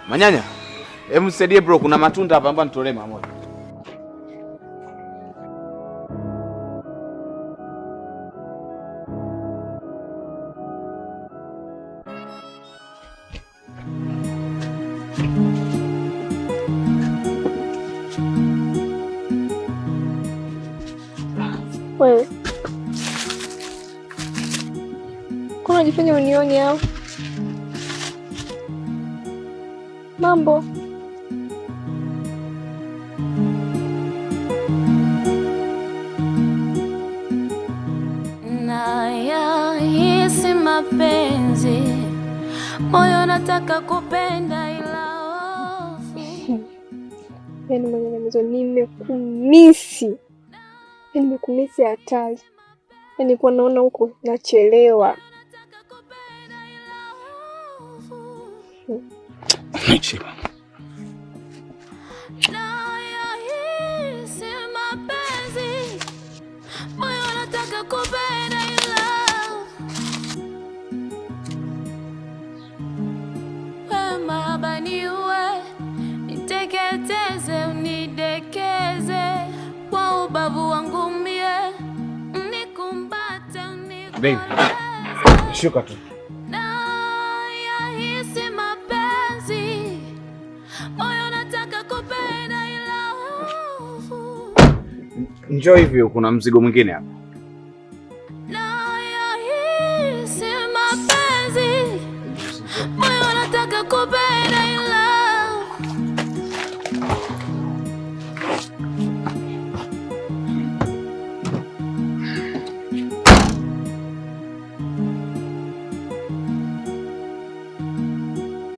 Manyanya, hebu nisaidie bro, kuna matunda hapa ambapo nitolee mara moja. Wewe kuna jifanya unioni au mambo? Nayahisi mapenzi, moyo nataka kupenda ila hofu. Yaani mwenye nimekumisi, nimekumisi hatari. Yaani kwa naona huko nachelewa. Nichelewa. Nayahisi mapenzi, moyo nataka kupenda ila mahaba niue, niteketeze, unidekeze kwa ubavu wangu mie, nikumbate, Baby, shuka tu. Nayahisi mapenzi, moyo nataka kupenda ila hofu. Njoo hivyo, kuna mzigo mwingine hapa.